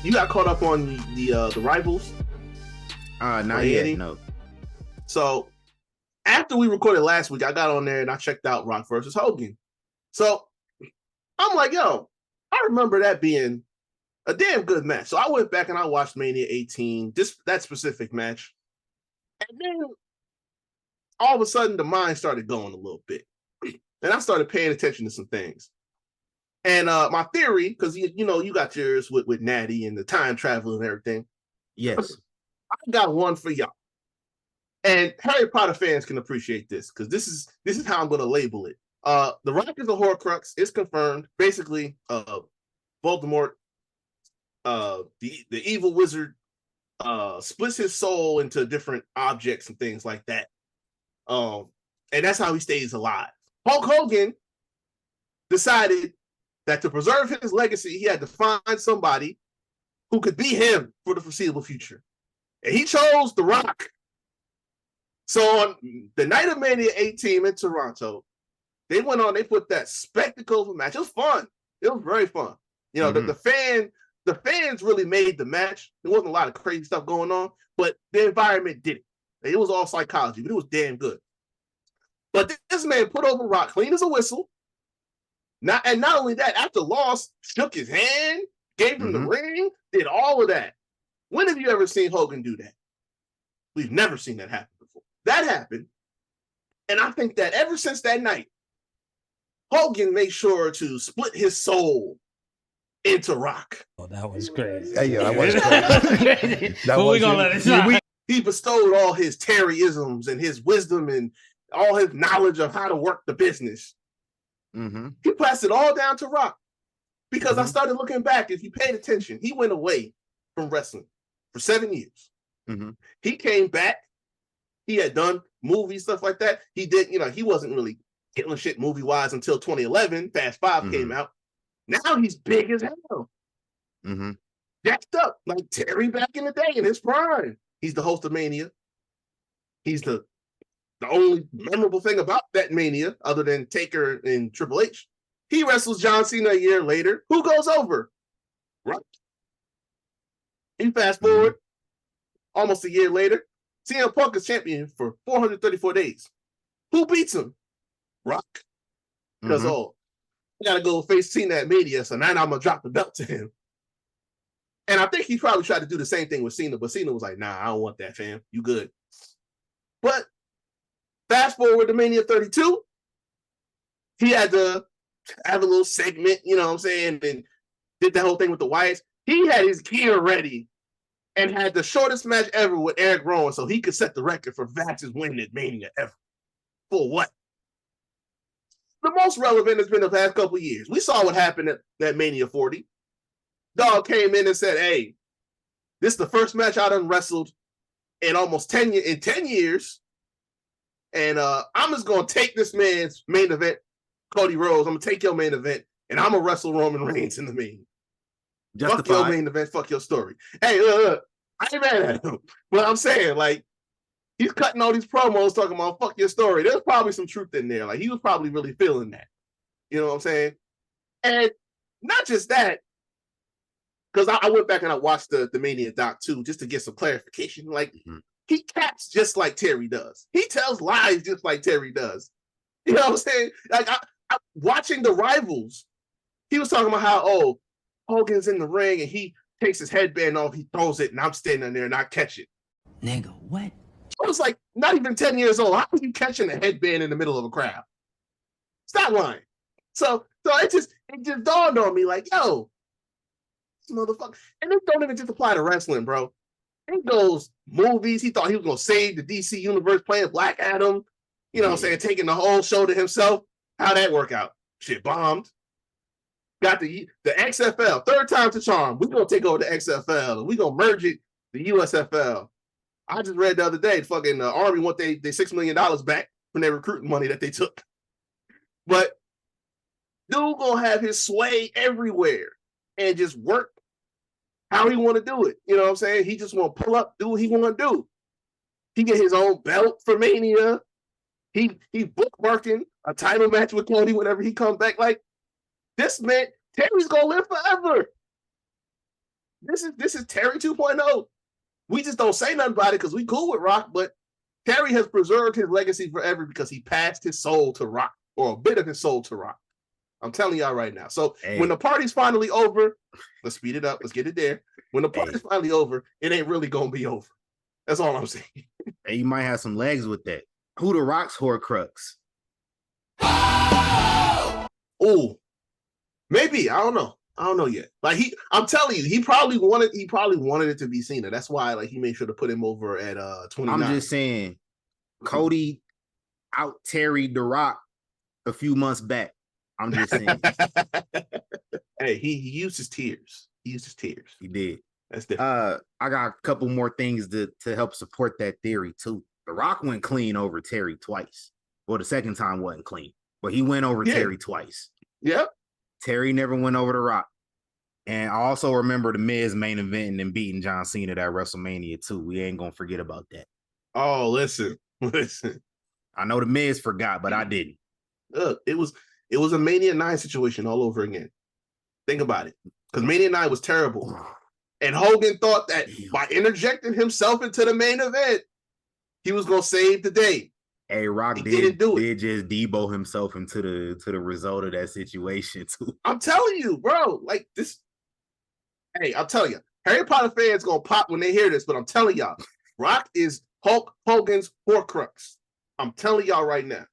You got caught up on the Rivals? Not yet, no. So after we recorded last week, I got on there and I checked out Rock versus Hogan. So I'm like, yo, I remember that being a damn good match. So I went back and I watched Mania 18, that specific match. And then all of a sudden the mind started going a little bit. And I started paying attention to some things. And my theory, because you got yours with Natty and the time travel and everything. Yes. I got one for y'all. And Harry Potter fans can appreciate this, because this is how I'm going to label it. The Rock is a Horcrux. It's confirmed. Basically, Voldemort, the evil wizard, splits his soul into different objects and things like that. And that's how he stays alive. Hulk Hogan decided that to preserve his legacy, he had to find somebody who could be him for the foreseeable future. And he chose The Rock. So on the night of Mania 18 in Toronto, they put that spectacle of a match. It was fun. It was very fun. The fans really made the match. There wasn't a lot of crazy stuff going on, but the environment did it. It was all psychology, but it was damn good. But this man put over Rock clean as a whistle. Not only that, after loss, shook his hand, gave him the ring, did all of that. When have you ever seen Hogan do that? We've never seen that happen before. That happened. And I think that ever since that night, Hogan made sure to split his soul into Rock. Oh, that was crazy. Yeah, that was crazy. But we're going to let it slide. He bestowed all his Terry-isms and his wisdom and all his knowledge of how to work the business. He passed it all down to Rock, because I started looking back. If you paid attention, he went away from wrestling for 7 years. He came back. He had done movies, stuff like that. He did, he wasn't really killing shit movie-wise until 2011. Fast 5 came out. Now he's big as hell. Jacked up like Terry back in the day in his prime. He's the host of Mania. He's the only memorable thing about that Mania, other than Taker and Triple H. He wrestles John Cena a year later. Who goes over? Rock. You fast forward almost a year later, CM Punk is champion for 434 days. Who beats him? Rock. Because, I got to go face Cena at Mania, so now I'm going to drop the belt to him. And I think he probably tried to do the same thing with Cena, but Cena was like, nah, I don't want that, fam. You good. But fast forward to Mania 32, he had to have a little segment, you know what I'm saying, and did that whole thing with the Wyatts. He had his gear ready and had the shortest match ever with Eric Rowan, so he could set the record for fastest win at Mania ever. For what? The most relevant has been the past couple of years. We saw what happened at that Mania 40. Dog came in and said, hey, this is the first match I done wrestled in almost 10 years. And I'm just going to take this man's main event, Cody Rhodes. I'm going to take your main event, and I'm going to wrestle Roman Reigns in the main. Fuck your main event, fuck your story. Hey, look, I ain't mad at him. But I'm saying, like, he's cutting all these promos talking about fuck your story. There's probably some truth in there. Like, he was probably really feeling that. You know what I'm saying? And not just that, because I went back and I watched the Mania doc too, just to get some clarification. Like, he caps just like Terry does. He tells lies just like Terry does. You know what I'm saying? Like, I watching the Rivals, he was talking about how, Hogan's in the ring and he takes his headband off, he throws it, and I'm standing there and I catch it. Nigga, what? I was like, not even 10 years old. How are you catching a headband in the middle of a crowd? Stop lying. So it just dawned on me, like, yo, this motherfucker. And it don't even just apply to wrestling, bro. It goes movies. He thought he was gonna save the DC universe playing Black Adam. You know what I'm saying? Taking the whole show to himself. How'd that work out? Shit bombed. Got the XFL, third time's a charm. We're gonna take over the XFL and we're gonna merge it, the USFL. I just read the other day, fucking Army want they $6 million back from their recruiting money that they took. But dude gonna have his sway everywhere and just work how he want to do it. You know what I'm saying? He just want to pull up, do what he want to do. He get his own belt for Mania. He bookmarking a title match with Cody whenever he comes back. Like, this man, Terry's gonna live forever. This is Terry 2.0. We just don't say nothing about it because we cool with Rock, but Terry has preserved his legacy forever because he passed his soul to Rock, or a bit of his soul to Rock. I'm telling y'all right now. So when the party's finally over, let's speed it up. Let's get it there. When the party's finally over, it ain't really gonna be over. That's all I'm saying. Hey, you might have some legs with that. Who the Rock's Horcrux? Oh, maybe. I don't know. I don't know yet. Like I'm telling you, he probably wanted it to be Cena. That's why like he made sure to put him over at 29. I'm just saying, Cody out Terry the Rock a few months back. I'm just saying. Hey, he used his tears. He used his tears. He did. That's different. I got a couple more things to help support that theory too. The Rock went clean over Terry twice. Well, the second time wasn't clean, but he went over Terry twice. Yep. Terry never went over the Rock. And I also remember the Miz main event and beating John Cena at WrestleMania too. We ain't gonna forget about that. Oh, listen. I know the Miz forgot, but I didn't. Look, it was a Mania 9 situation all over again. Think about it. Because Mania 9 was terrible. And Hogan thought that by interjecting himself into the main event, he was gonna save the day. Hey, Rock did just Debo himself into the result of that situation too. I'm telling you, bro. Like this. Hey, I'll tell you, Harry Potter fans gonna pop when they hear this, but I'm telling y'all, Rock is Hulk Hogan's Horcrux. I'm telling y'all right now.